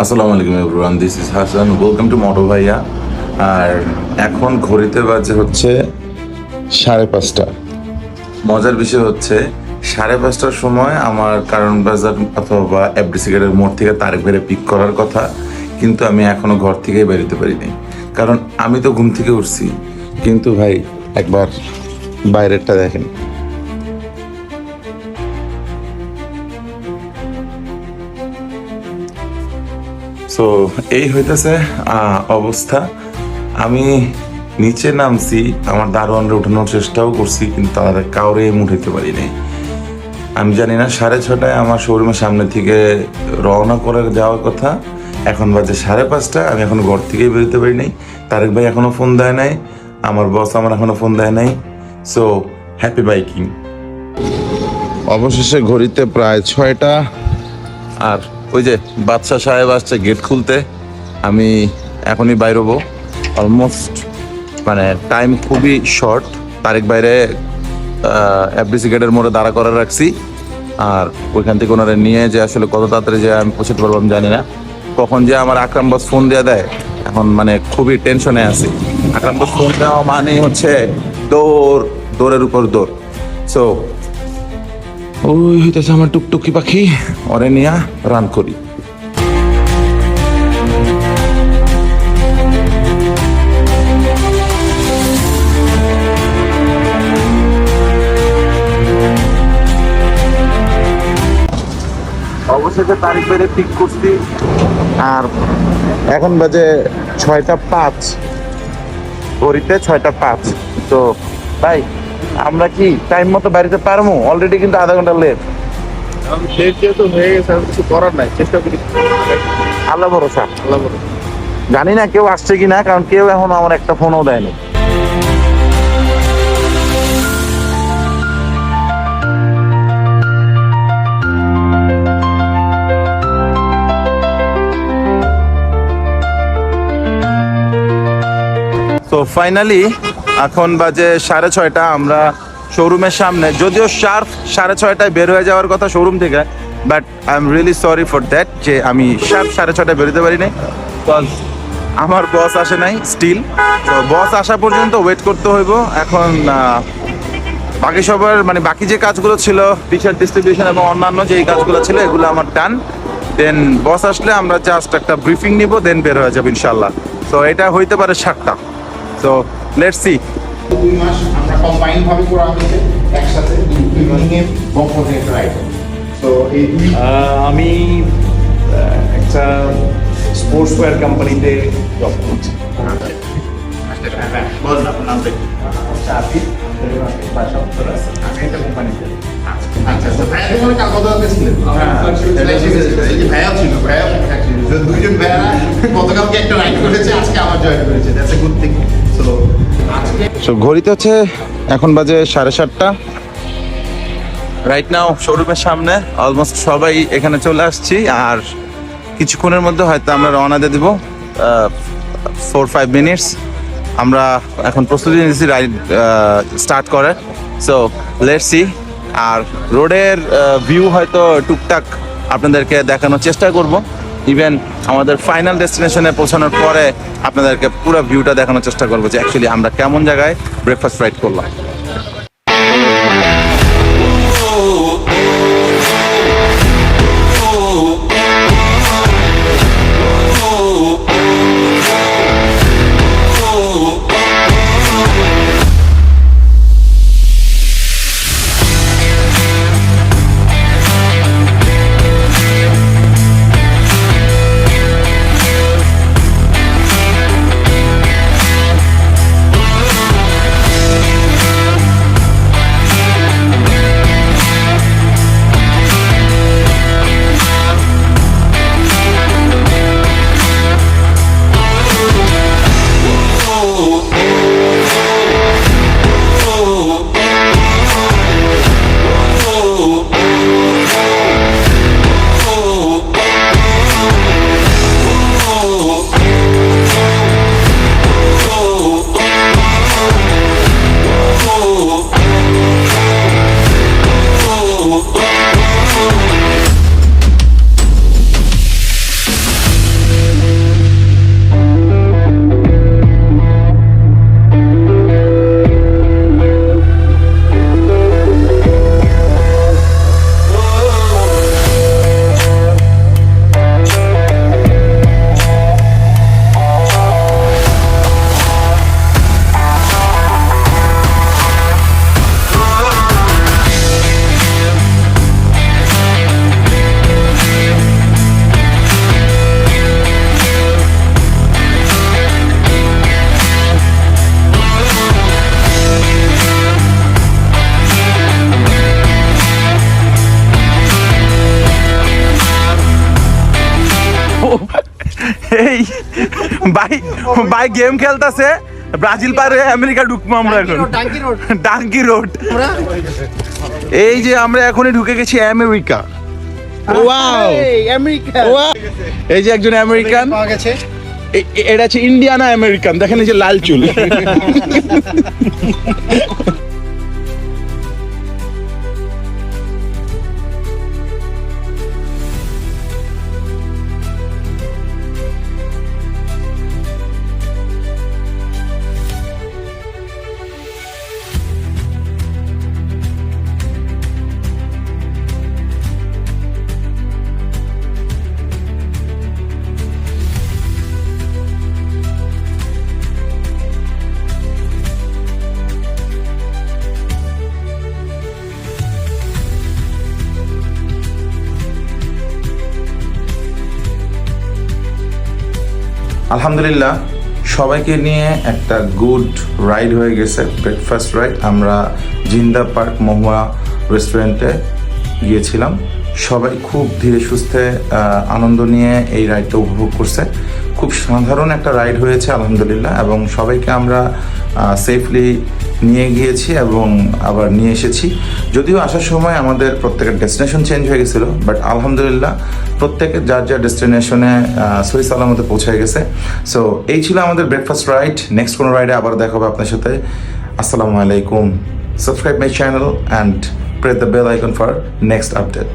আসসালামু আলাইকুম everyone, this is Hasan, welcome to মোটো ভাইয়া। আর এখন ঘড়িতে বাজে হচ্ছে 5:30। মজার বিষয় হচ্ছে 5:30টার সময় আমার কারণ বাজার অথবা এফডি সিগারেটের মোড় থেকে তারেক ভাইরে পিক করার কথা, কিন্তু আমি এখনো ঘর থেকেই বেরোতে পারিনি, কারণ আমি তো ঘুম থেকে উঠছি। কিন্তু ভাই একবার বাইরেরটা দেখেন। তো এই হইতেছে অবস্থা। আমি নিচে নামছি, আমার দারোয়ানরে উঠানোর চেষ্টাও করছি, কিন্তু তারা কাউরে উঠাইতে পারি নাই। আমি জানি না 6:30টায় আমার শোরুমের সামনে থেকে রওনা করে যাওয়ার কথা, এখন বাজে 5:30। আমি এখনো ঘর থেকেই বেরোতে পারি নাই। তারেক ভাই এখনো ফোন দেয় নাই, আমার বস আমার এখনো ফোন দেয় নাই। So happy biking. অবশেষে ঘড়িতে প্রায় 6টা, আর ওই যে বাদশাহ সাহেব আসছে গেট খুলতে। আমি এখনই বাইরবো, অলমোস্ট মানে টাইম খুবই শর্ট। তারেক বাইরে এফডিসি গেটের মোড়ে দাঁড়া করে রাখছি, আর ওইখান থেকে ওনারা নিয়ে যে আসলে কত তাড়াতাড়ি যে আমি পৌঁছাতে পারবো আমি জানি না। কখন যে আমার আকরাম বস ফোন দিয়ে দেয়, এখন মানে খুবই টেনশনে আছি। আকরাম বস ফোন দেওয়া মানে হচ্ছে দৌড়ের উপর দৌড়। সো ওই হইতেছে আমার টুকটুকি পাখি, ওরে নিয়ে রান করি। অবশেষে তারিখ বেড়ে ঠিক করছি, আর এখন বাজে 6:05, ঘড়িতে 6:05। তো ভাই আমরা কি টাইম মতো বাড়িতে পারবো? অলরেডি কিন্তু আধা ঘন্টা লেট। লেট যেহেতু হয়ে গেছে, আর কিছু করার নাই, চেষ্টা করি। আল্লাহ ভরসা। আল্লাহ বলে। জানি না কেউ আসছে কিনা, কারণ কেউ এখন আমার একটা ফোনও দেয়নি। তো ফাইনালি এখন বাজে 6:30। আমরা শোরুমের সামনে, যদিও শার্প 6:30টায় বের হয়ে যাওয়ার কথা শোরুম থেকে, but I am really sorry for that যে আমি শার্প 6:30টায় বেরোতে পারি নাই। আমার বস আসে নাই স্টিল। তো বস আসা পর্যন্ত ওয়েট করতে হইব। এখন বাকি সবার মানে বাকি যে কাজগুলো ছিল, টিশার্ট ডিস্ট্রিবিউশন এবং অন্যান্য যেই কাজগুলো ছিল, এগুলো আমার ডান। দেন বস আসলে আমরা জাস্ট একটা ব্রিফিং নিব, দেন বের হয়ে যাবো ইনশাল্লাহ। তো এটা হইতে পারে 7টা। So let's see. 2 মাস আমরা কম্বাইন ভাবে করা হয়েছে একসাথে ইভিনিং বঙ্গবন্ধু রাইড। তো এই আমি একটা স্পোর্টস ওয়্যার কোম্পানিতে জব করছি। বল আপনার নাম দেখি। আমি একটা কোম্পানিতে। আচ্ছা আচ্ছা, ভাইয়া তো মানে কাল কথা ছিলেন। এই যে ভাইয়া ছিল, ভাইয়া actually, দুইজন ভাইয়া গতকালকে একটা রাইড করেছে, আজকে আবার জয়েন করেছে। That's a good thing. So আজকে সো ঘড়িতে হচ্ছে এখন বাজে 7:30। রাইট নাও শোরুমের সামনে অলমোস্ট সবাই এখানে চলে আসছি, আর কিছুক্ষণের মধ্যে হয়তো আমরা রওনা দিয়ে দিব। 4-5 মিনিটস আমরা এখন প্রস্তুতি নিয়েছি রাইড স্টার্ট করে। So let's see. আর রোডের ভিউ হয়তো টুকটাক আপনাদেরকে দেখানোর চেষ্টা করব। ইভেন আমাদের ফাইনাল ডেস্টিনেশনে পৌঁছানোর পরে আপনাদেরকে পুরো ভিউটা দেখানোর চেষ্টা করবো যে অ্যাকচুয়ালি আমরা কেমন জায়গায় ব্রেকফাস্ট রাইড করলাম। এই ভাই গেম খেলতেছে, ব্রাজিল পারে আমেরিকা ঢুকবো আমরা এখন, ডাঙ্কি রোড। এই যে আমরা এখনই ঢুকে গেছি আমেরিকা। Wow, America. এই যে একজন আমেরিকান, পাওয়া গেছে। এটা হচ্ছে ইন্ডিয়ানা আমেরিকান, দেখেন এই যে লাল চুল। আলহামদুলিল্লাহ, সবাইকে নিয়ে একটা গুড রাইড হয়ে গেছে, ব্রেকফাস্ট রাইড। আমরা জিন্দা পার্ক মহুয়া রেস্টুরেন্টে গিয়েছিলাম। সবাই খুব ধীরে সুস্থে আনন্দ নিয়ে এই রাইডটা উপভোগ করছে। খুব সাধারণ একটা রাইড হয়েছে আলহামদুলিল্লাহ, এবং সবাইকে আমরা সেফলি নিয়ে গিয়েছি এবং আবার নিয়ে এসেছি। যদিও আসার সময় আমাদের প্রত্যেকের ডেস্টিনেশন চেঞ্জ হয়ে গেছিলো, বাট আলহামদুলিল্লাহ প্রত্যেকে যার যার ডেস্টিনেশনে সহি সালামতে পৌঁছে গেছে। সো এই ছিল আমাদের ব্রেকফাস্ট রাইড। নেক্সট কোনো রাইডে আবার দেখা হবে আপনার সাথে। আসসালামু আলাইকুম। Subscribe my channel and press the bell icon for next update.